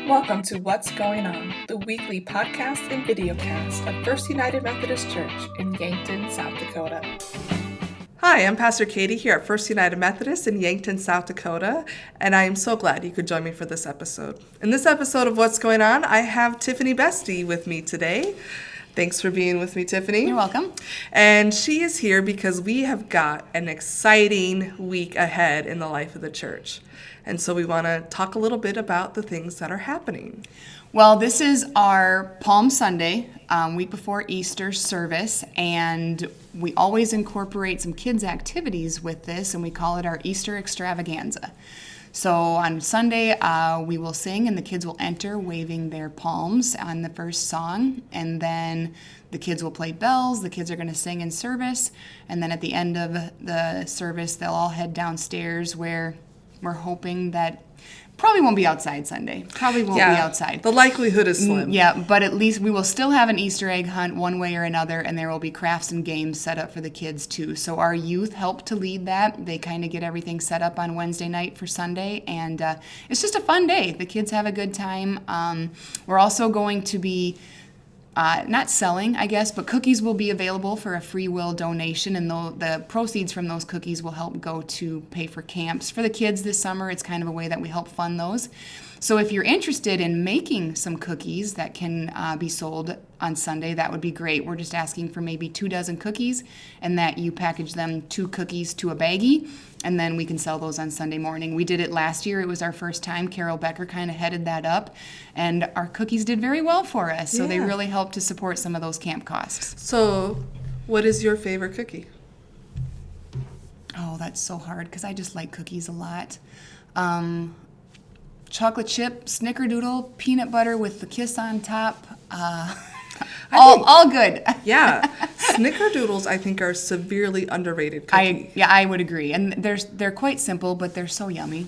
Welcome to What's Going On, the weekly podcast and videocast of First United Methodist Church in Yankton, South Dakota. Hi, I'm Pastor Katie here at First United Methodist in Yankton, South Dakota, and I am so glad you could join me for this episode. In this episode of What's Going On, I have Tiffany Beste with me today. Thanks for being with me, Tiffany. You're welcome. And she is here because we have got an exciting week ahead in the life of the church. And so we want to talk a little bit about the things that are happening. Well, this is our Palm Sunday, week before Easter service, and we always incorporate some kids' activities with this, and we call it our Easter Extravaganza. So on Sunday, we will sing, and the kids will enter waving their palms on the first song, and then the kids will play bells, the kids are going to sing in service, and then at the end of the service, they'll all head downstairs where we're hoping that probably won't be outside Sunday. Probably won't be outside. The likelihood is slim. Yeah, but at least we will still have an Easter egg hunt one way or another, and there will be crafts and games set up for the kids too. So our youth help to lead that. They kind of get everything set up on Wednesday night for Sunday, and it's just a fun day. The kids have a good time. We're also going to be not selling, I guess, but cookies will be available for a free will donation, and the proceeds from those cookies will help go to pay for camps for the kids this summer. It's kind of a way that we help fund those. So if you're interested in making some cookies that can be sold on Sunday, that would be great. We're just asking for maybe 2 dozen cookies, and that you package them 2 cookies to a baggie, and then we can sell those on Sunday morning. We did it last year. It was our first time. Carol Becker kind of headed that up, and our cookies did very well for us. So they really helped to support some of those camp costs. So what is your favorite cookie? Oh, that's so hard because I just like cookies a lot. Chocolate chip, snickerdoodle, peanut butter with the kiss on top. All good. Yeah. Snickerdoodles, I think, are severely underrated cookie. I would agree. And they're quite simple, but they're so yummy.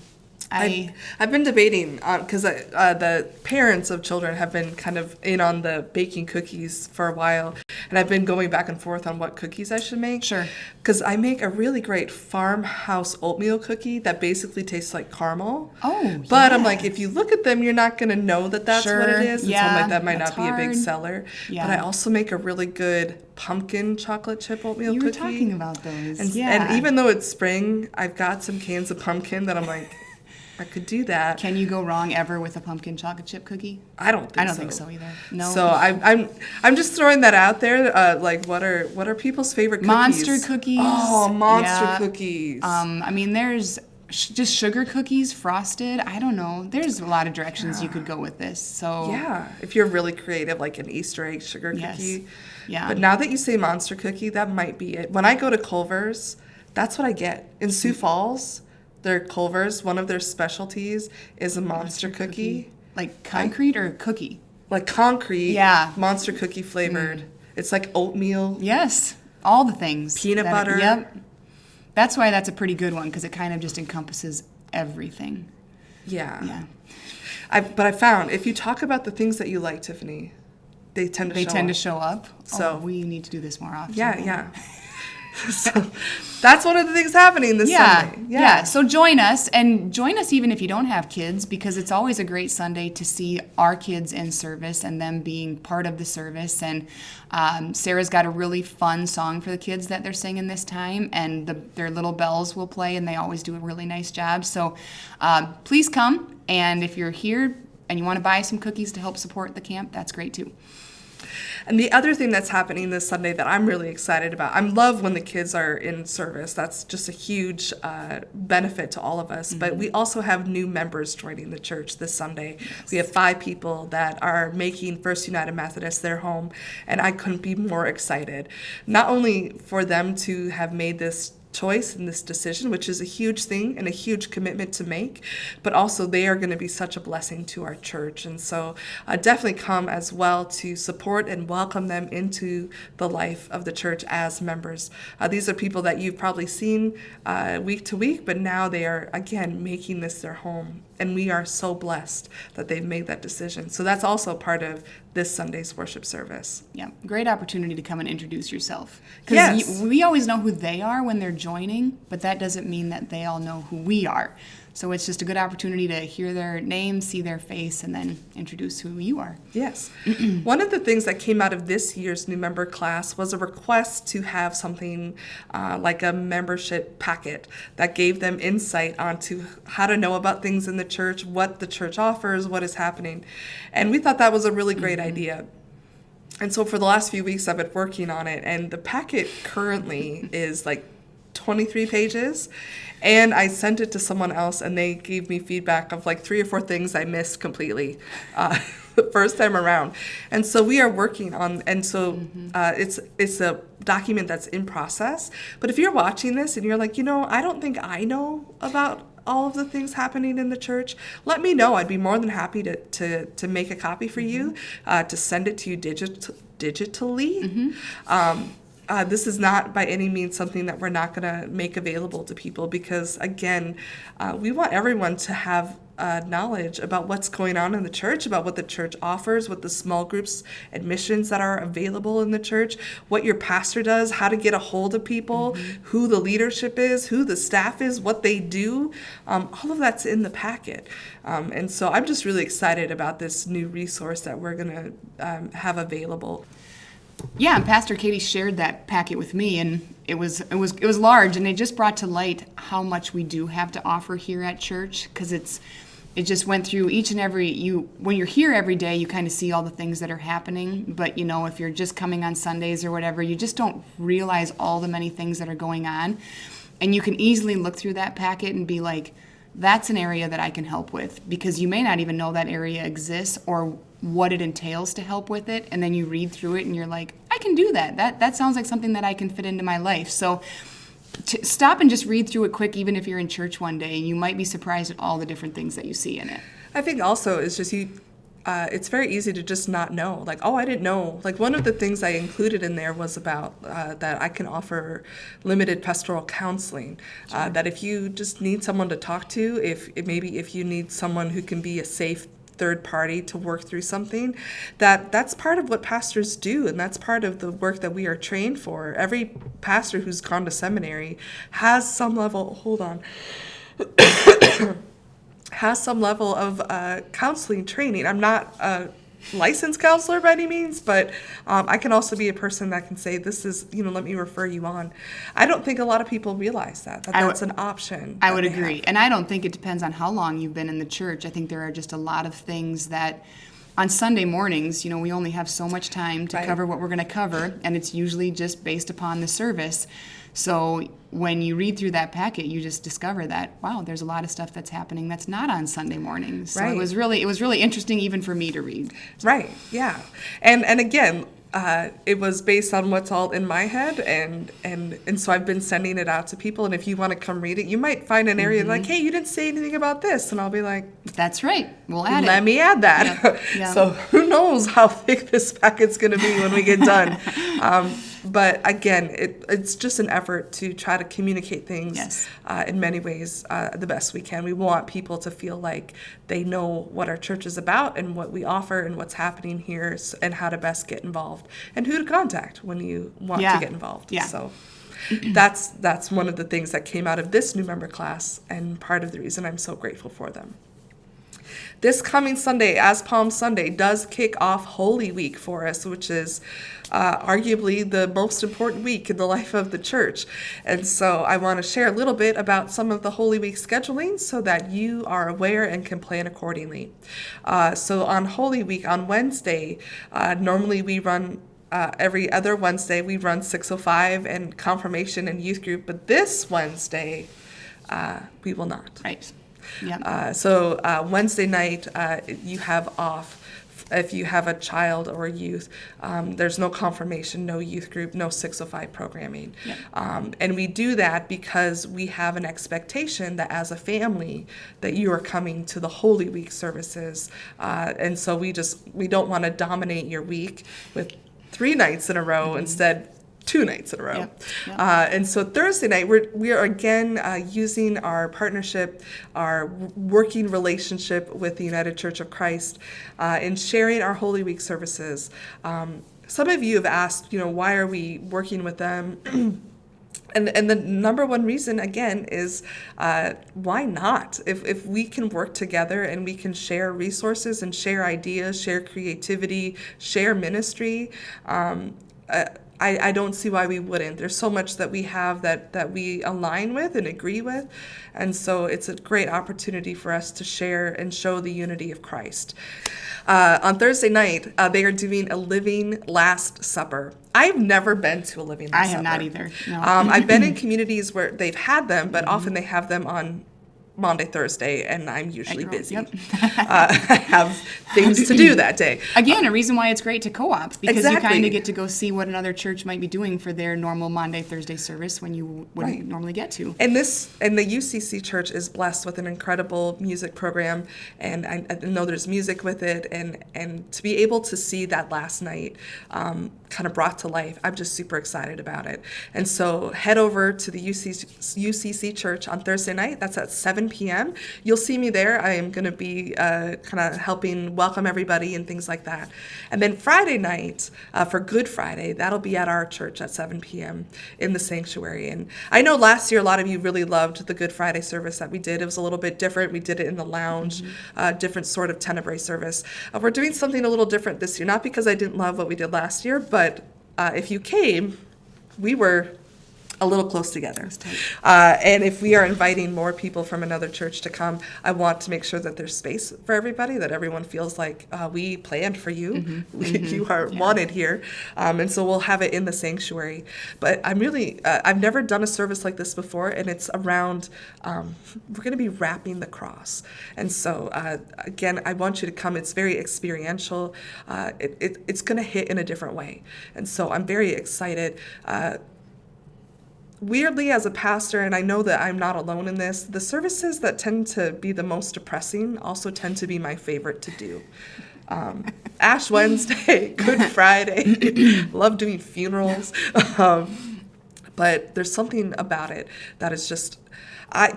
I've been debating because the parents of children have been kind of in on the baking cookies for a while, and I've been going back and forth on what cookies I should make. Sure. Because I make a really great farmhouse oatmeal cookie that basically tastes like caramel. Oh, But I'm like, if you look at them, you're not going to know that that's what it is. And yeah, so I'm like, that might not be a big hard. seller. Yeah. But I also make a really good pumpkin chocolate chip oatmeal cookie. You were talking about those. And even though it's spring, I've got some cans of pumpkin that I'm like, I could do that. Can you go wrong ever with a pumpkin chocolate chip cookie? I don't think so either. No. So I'm just throwing that out there. Like, what are people's favorite cookies? Monster cookies. Oh, monster cookies. I mean, there's just sugar cookies, frosted. I don't know. There's a lot of directions you could go with this. So yeah, if you're really creative, like an Easter egg sugar cookie. Yeah. But now that you say monster cookie, that might be it. When I go to Culver's, that's what I get in Sioux Falls. Their Culver's, one of their specialties is a monster cookie. Like concrete or cookie? Like concrete. Yeah. Monster cookie flavored. It's like oatmeal. Yes. All the things. Peanut butter. Yep. That's why that's a pretty good one, because it kind of just encompasses everything. Yeah. But I found if you talk about the things that you like, Tiffany, they tend to show up. So we need to do this more often. Yeah. So that's one of the things happening this Sunday. Yeah. So join us even if you don't have kids, because it's always a great Sunday to see our kids in service and them being part of the service. And Sarah's got a really fun song for the kids that they're singing this time, and their little bells will play, and they always do a really nice job. So please come, and if you're here and you want to buy some cookies to help support the camp, that's great too. And the other thing that's happening this Sunday that I'm really excited about, I love when the kids are in service. That's just a huge benefit to all of us. Mm-hmm. But we also have new members joining the church this Sunday. Yes. We have 5 people that are making First United Methodist their home, and I couldn't be more excited. Not only for them to have made this choice and this decision, which is a huge thing and a huge commitment to make, but also they are going to be such a blessing to our church. And so definitely come as well to support and welcome them into the life of the church as members. These are people that you've probably seen week to week, but now they are, again, making this their home. And we are so blessed that they've made that decision. So that's also part of this Sunday's worship service. Yeah, great opportunity to come and introduce yourself. Yes. We always know who they are when they're joining, but that doesn't mean that they all know who we are. So it's just a good opportunity to hear their name, see their face, and then introduce who you are. Yes. One of the things that came out of this year's new member class was a request to have something like a membership packet that gave them insight onto how to know about things in the church, what the church offers, what is happening. And we thought that was a really great idea. And so for the last few weeks, I've been working on it, and the packet currently is like 23 pages. And I sent it to someone else, and they gave me feedback of like 3 or 4 things I missed completely the first time around. And so we are working on, and so it's a document that's in process. But if you're watching this and you're like, I don't think I know about all of the things happening in the church, let me know. I'd be more than happy to make a copy for you, to send it to you digitally. This is not by any means something that we're not going to make available to people because, again, we want everyone to have knowledge about what's going on in the church, about what the church offers, what the small groups admissions that are available in the church, what your pastor does, how to get a hold of people, who the leadership is, who the staff is, what they do. All of that's in the packet. And so I'm just really excited about this new resource that we're going to have available. Yeah, and Pastor Katie shared that packet with me, and it was large, and it just brought to light how much we do have to offer here at church, because it just went through each and every, when you're here every day, you kind of see all the things that are happening, but if you're just coming on Sundays or whatever, you just don't realize all the many things that are going on, and you can easily look through that packet and be like, that's an area that I can help with, because you may not even know that area exists or what it entails to help with it, and then you read through it and you're like, I can do that. That sounds like something that I can fit into my life. So stop and just read through it quick, even if you're in church one day, and you might be surprised at all the different things that you see in it. I think also it's just it's very easy to just not know. Like, oh, I didn't know. Like, one of the things I included in there was about that I can offer limited pastoral counseling. Sure. That if you just need someone to talk to, if you need someone who can be a safe third party to work through something, that's part of what pastors do, and that's part of the work that we are trained for. Every pastor who's gone to seminary has some level, has some level of counseling training. I'm not a licensed counselor by any means, but I can also be a person that can say, this is, let me refer you on. I don't think a lot of people realize that's an option. I would agree. And I don't think it depends on how long you've been in the church. I think there are just a lot of things that on Sunday mornings, we only have so much time to cover what we're going to cover, and it's usually just based upon the service. So when you read through that packet, you just discover that, wow, there's a lot of stuff that's happening that's not on Sunday mornings. So it was really interesting even for me to read. Right, yeah. And again, it was based on what's all in my head, and so I've been sending it out to people, and if you want to come read it, you might find an area like, hey, you didn't say anything about this, and I'll be like, that's right, we'll add it. Let me add that. Yeah. So who knows how thick this packet's going to be when we get done. But again, it's just an effort to try to communicate things in many ways the best we can. We want people to feel like they know what our church is about and what we offer and what's happening here and how to best get involved and who to contact when you want to get involved. Yeah. So that's one of the things that came out of this new member class, and part of the reason I'm so grateful for them. This coming Sunday, as Palm Sunday, does kick off Holy Week for us, which is arguably the most important week in the life of the church. And so I want to share a little bit about some of the Holy Week scheduling so that you are aware and can plan accordingly. So on Holy Week, on Wednesday, normally we run every other Wednesday, we run 605 and confirmation and youth group, but this Wednesday, we will not. Right. Yep. So Wednesday night, you have off. If you have a child or a youth, there's no confirmation, no youth group, no 605 programming. Yep. And we do that because we have an expectation that as a family that you are coming to the Holy Week services. And so we don't want to dominate your week with 3 nights in a row. Instead, 2 nights in a row. Yep. Yep. And so Thursday night, we are again using our partnership, our working relationship with the United Church of Christ in sharing our Holy Week services. Some of you have asked, why are we working with them? And the number one reason, again, is why not? If we can work together and we can share resources and share ideas, share creativity, share ministry, I don't see why we wouldn't. There's so much that we have that we align with and agree with. And so it's a great opportunity for us to share and show the unity of Christ. On Thursday night, they are doing a Living Last Supper. I've never been to a Living Last Supper. I have not either. No. I've been in communities where they've had them, but often they have them on Maundy, Thursday, and I'm usually busy. Yep. I have things to do that day. Again, a reason why it's great to co-op, because Exactly. you kind of get to go see what another church might be doing for their normal Maundy, Thursday service when you wouldn't Right. normally get to. And the UCC church is blessed with an incredible music program, and I know there's music with it, and to be able to see that last night kind of brought to life, I'm just super excited about it. And so head over to the UCC church on Thursday night. That's at 7 p.m. You'll see me there. I am going to be kind of helping welcome everybody and things like that. And then Friday night, for Good Friday, that'll be at our church at 7 p.m. in the sanctuary. And I know last year a lot of you really loved the Good Friday service that we did. It was a little bit different. We did it in the lounge, different sort of tenebrae service. We're doing something a little different this year, not because I didn't love what we did last year, but if you came, we were a little close together. And if we are inviting more people from another church to come, I want to make sure that there's space for everybody, that everyone feels like we planned for you. You are wanted here. And so we'll have it in the sanctuary. But I'm really, I've never done a service like this before, and it's around, we're going to be wrapping the cross. And so, again, I want you to come. It's very experiential. It's going to hit in a different way. And so I'm very excited. Weirdly, as a pastor, and I know that I'm not alone in this, the services that tend to be the most depressing also tend to be my favorite to do. Ash Wednesday, Good Friday, love doing funerals, but there's something about it that is just,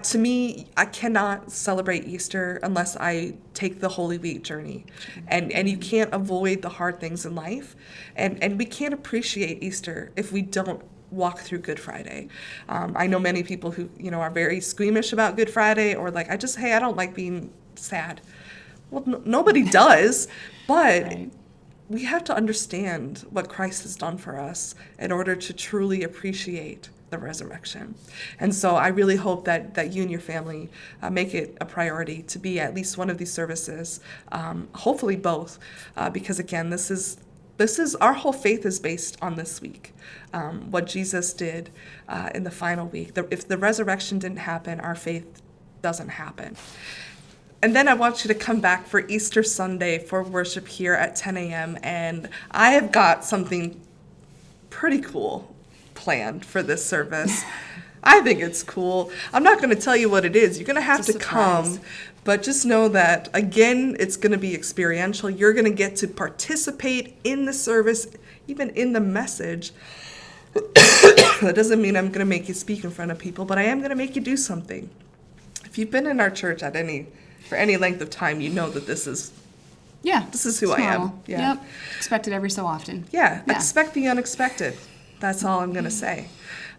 to me, I cannot celebrate Easter unless I take the Holy Week journey. And you can't avoid the hard things in life, and we can't appreciate Easter if we don't walk through Good Friday. I know many people who, are very squeamish about Good Friday, or like, I don't like being sad. Well, nobody does, but Right. we have to understand what Christ has done for us in order to truly appreciate the resurrection. And so I really hope that you and your family make it a priority to be at least one of these services, hopefully both, because again, this is our whole faith is based on this week, what Jesus did in the final week. If the resurrection didn't happen, our faith doesn't happen. And then I want you to come back for Easter Sunday for worship here at 10 a.m. And I have got something pretty cool planned for this service. I think it's cool. I'm not going to tell you what it is. You're going to have to come. But just know that, again, it's going to be experiential. You're going to get to participate in the service, even in the message. That doesn't mean I'm going to make you speak in front of people, but I am going to make you do something. If you've been in our church for any length of time, you know that this is who I am. Normal. Yeah. Yep. Expect it every so often. Yeah, expect the unexpected. That's all I'm going to say.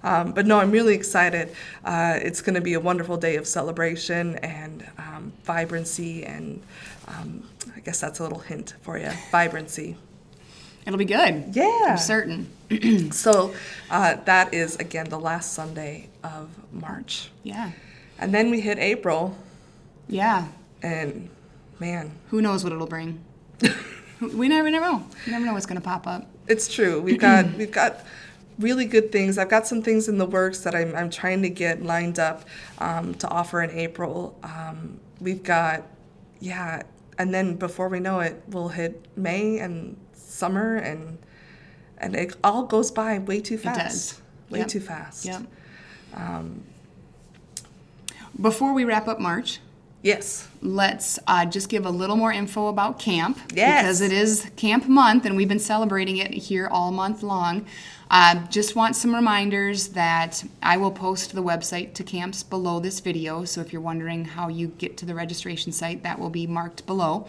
But no, I'm really excited. It's going to be a wonderful day of celebration and vibrancy, and I guess that's a little hint for you, vibrancy. It'll be good. Yeah. I'm certain. So that is, again, the last Sunday of March. Yeah. And then we hit April, Yeah. and man. Who knows what it'll bring? We never know. You never know what's going to pop up. It's true. We've got really good things. I've got some things in the works that I'm trying to get lined up to offer in April. We've got, and then before we know it, we'll hit May and summer, and it all goes by way too fast. It does. Way too fast. Yep. Before we wrap up March, Yes. let's just give a little more info about camp. Yes. Because it is camp month, and we've been celebrating it here all month long. Just want some reminders that I will post the website to camps below this video. So if you're wondering how you get to the registration site, that will be marked below.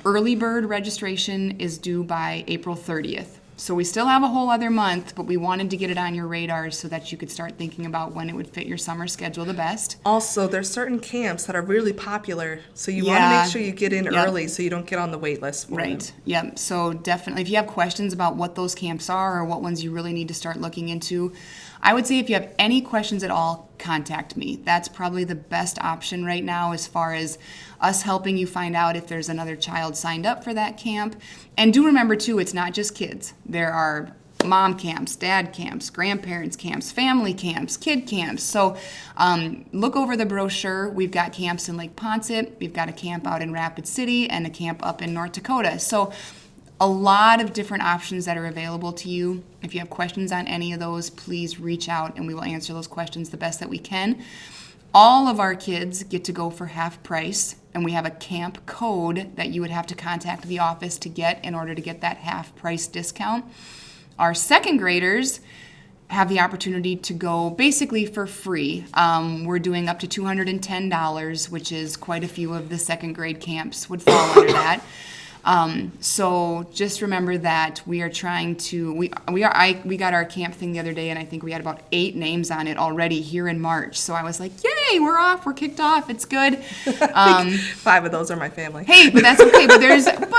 Early bird registration is due by April 30th. So we still have a whole other month, but we wanted to get it on your radars so that you could start thinking about when it would fit your summer schedule the best. Also, there's certain camps that are really popular, so you want to make sure you get in early so you don't get on the wait list for them. Right. Yep. So definitely, if you have questions about what those camps are or what ones you really need to start looking into, I would say if you have any questions at all, contact me. That's probably the best option right now as far as us helping you find out if there's another child signed up for that camp. And do remember, too, it's not just kids. There are mom camps, dad camps, grandparents camps, family camps, kid camps. So look over the brochure. We've got camps in Lake Poncet. We've got a camp out in Rapid City and a camp up in North Dakota. So a lot of different options that are available to you. If you have questions on any of those, please reach out and we will answer those questions the best that we can. All of our kids get to go for half price, and we have a camp code that you would have to contact the office to get in order to get that half price discount. Our second graders have the opportunity to go basically for free. We're doing up to $210, which is quite a few of the second grade camps would fall under that. So just remember that we are trying to, we got our camp thing the other day, and I think we had about 8 names on it already here in March. So I was like, yay, we're kicked off. It's good. 5 of those are my family. Hey, but that's okay. But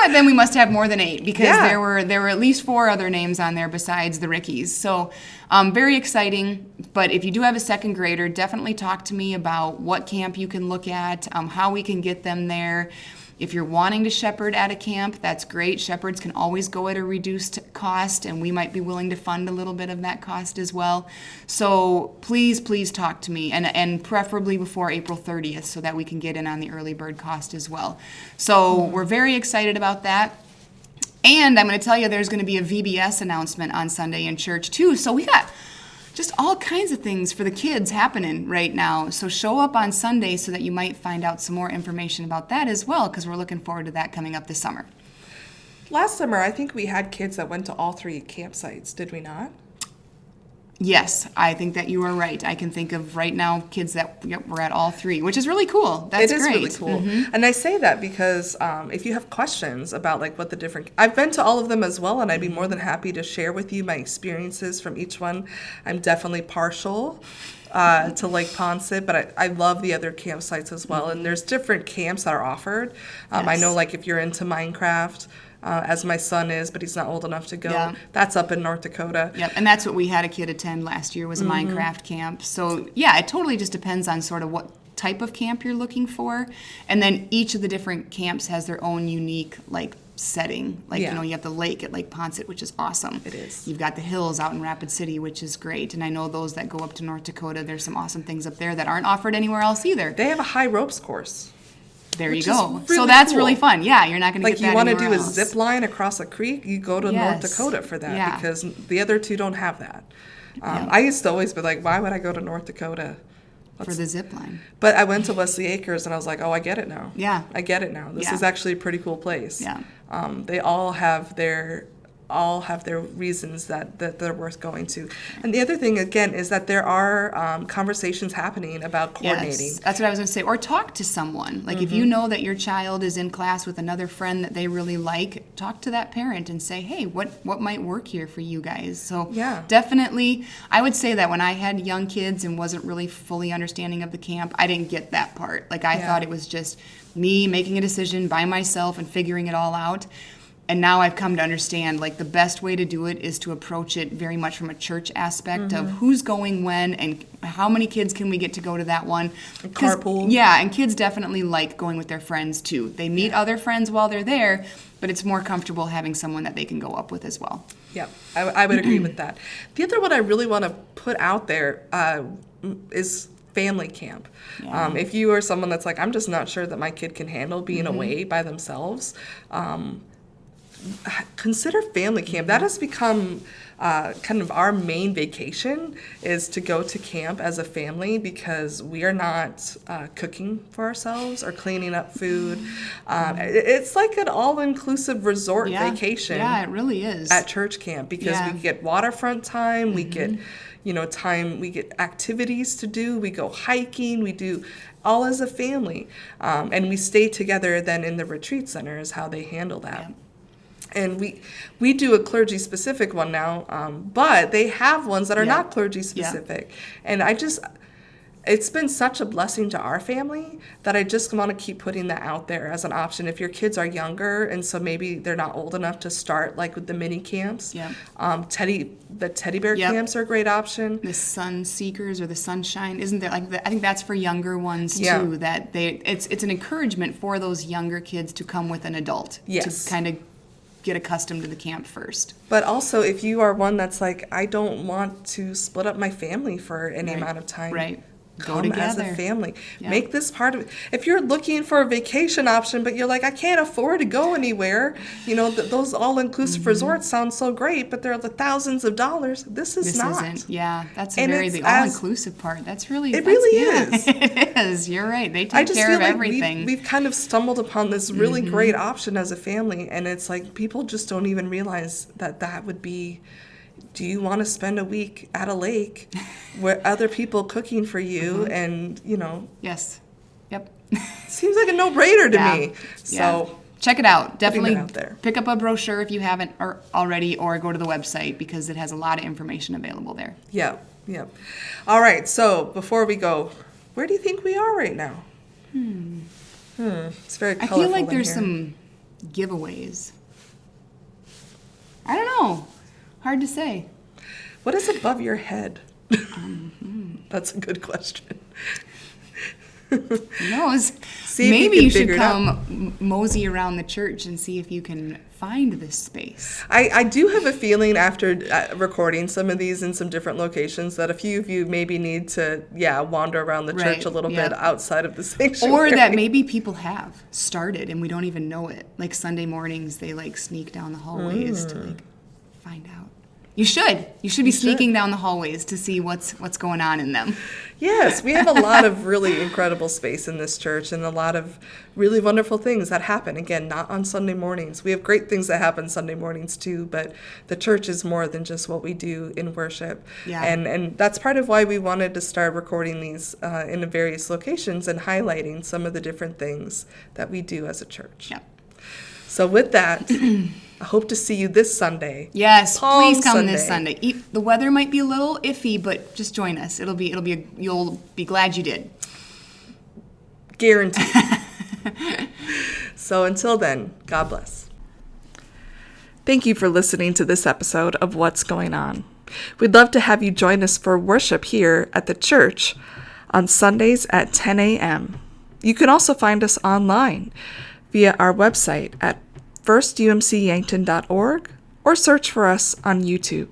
then we must have more than 8 because there were at least 4 other names on there besides the Rickies. So very exciting. But if you do have a second grader, definitely talk to me about what camp you can look at, how we can get them there. If you're wanting to shepherd at a camp, that's great. Shepherds can always go at a reduced cost, and we might be willing to fund a little bit of that cost as well. So please talk to me, and preferably before April 30th so that we can get in on the early bird cost as well. So we're very excited about that. And I'm going to tell you there's going to be a VBS announcement on Sunday in church too. So we got just all kinds of things for the kids happening right now. So show up on Sunday so that you might find out some more information about that as well, because we're looking forward to that coming up this summer. Last summer, I think we had kids that went to all 3 campsites, did we not? Yes, I think that you are right. I can think of right now kids that were at all 3, which is really cool. That's great. It is really cool. Mm-hmm. And I say that because if you have questions about like what the different... I've been to all of them as well, and I'd be more than happy to share with you my experiences from each one. I'm definitely partial to Lake Poncet, but I love the other campsites as well. And there's different camps that are offered. I know like if you're into Minecraft... as my son is, but he's not old enough to go. Yeah. That's up in North Dakota. Yep, and that's what we had a kid attend last year was a Minecraft camp. So, yeah, it totally just depends on sort of what type of camp you're looking for. And then each of the different camps has their own unique, like, setting. Like, you know, you have the lake at Lake Poncet, which is awesome. It is. You've got the hills out in Rapid City, which is great. And I know those that go up to North Dakota, there's some awesome things up there that aren't offered anywhere else either. They have a high ropes course. There you go. Really so that's cool. Really fun. Yeah, you're not going to get that anywhere else. Like you want to do a zip line across a creek, you go to North Dakota for that because the other 2 don't have that. I used to always be like, why would I go to North Dakota? For the zip line. But I went to Wesley Acres and I was like, oh, I get it now. Yeah. I get it now. This is actually a pretty cool place. Yeah. They all have their reasons that they're worth going to. And the other thing, again, is that there are conversations happening about coordinating. Yes, that's what I was going to say. Or talk to someone. Like if you know that your child is in class with another friend that they really like, talk to that parent and say, hey, what might work here for you guys? So definitely, I would say that when I had young kids and wasn't really fully understanding of the camp, I didn't get that part. Like I thought it was just me making a decision by myself and figuring it all out. And now I've come to understand, like, the best way to do it is to approach it very much from a church aspect of who's going when and how many kids can we get to go to that one. Carpool. Yeah, and kids definitely like going with their friends, too. They meet other friends while they're there, but it's more comfortable having someone that they can go up with as well. Yeah, I would agree with that. The other one I really want to put out there is family camp. Yeah. If you are someone that's like, I'm just not sure that my kid can handle being away by themselves, consider family camp. That has become kind of our main vacation, is to go to camp as a family because we are not cooking for ourselves or cleaning up food. It's like an all-inclusive resort vacation. Yeah, it really is. At church camp because we get waterfront time, we get time, we get activities to do, we go hiking, we do all as a family. And we stay together then in the retreat center is how they handle that. Yeah. And we do a clergy specific one now, but they have ones that are Yeah. not clergy specific. And it's been such a blessing to our family that I just want to keep putting that out there as an option. If your kids are younger and so maybe they're not old enough to start like with the mini camps, Yeah. the teddy bear Yep. camps are a great option. The Sun Seekers or the Sunshine, isn't there like I think that's for younger ones too. Yeah. That it's an encouragement for those younger kids to come with an adult Yes. to kind of get accustomed to the camp first. But also, if you are one that's like, I don't want to split up my family for any Right. amount of time. Right. Go Come as a together. family. Yeah. Make this part of it. If you're looking for a vacation option, but you're like, I can't afford to go anywhere, those all-inclusive resorts sound so great, but they're the thousands of dollars. This not. Isn't. Yeah, that's And the it's all-inclusive part. That's really. It that's- really yeah, is. It is. You're right. They I take just care feel of like everything. we've kind of stumbled upon this really great option as a family, and it's like people just don't even realize that would be. Do you want to spend a week at a lake with other people cooking for you, and Yes. Yep. seems like a no-brainer to Yeah. me. Yeah. So Check it out. Putting Definitely that out there. pick up a brochure if you haven't already, or go to the website because it has a lot of information available there. yeah. All right. So before we go, where do you think we are right now? It's very I colorful. feel like in there's here. some giveaways. I don't know. Hard to say. What is above your head? That's a good question. Who knows? See if Maybe you can you should figure it out. come mosey around the church and see if you can find this space. I do have a feeling after recording some of these in some different locations that a few of you maybe need to, wander around the Right, church a little yeah. bit outside of the sanctuary. Or that maybe people have started and we don't even know it. Like Sunday mornings, they like sneak down the hallways to like find out. You should. You should be sneaking down the hallways to see what's going on in them. Yes, we have a lot of really incredible space in this church and a lot of really wonderful things that happen. Again, not on Sunday mornings. We have great things that happen Sunday mornings too, but the church is more than just what we do in worship. Yeah. And that's part of why we wanted to start recording these in various locations and highlighting some of the different things that we do as a church. Yeah. So with that, I hope to see you this Sunday. Yes, Palm please come this Sunday. Sunday. The weather might be a little iffy, but just join us. You'll be glad you did. Guaranteed. So until then, God bless. Thank you for listening to this episode of What's Going On. We'd love to have you join us for worship here at the church on Sundays at 10 a.m. You can also find us online via our website at firstumcyankton.org or search for us on YouTube.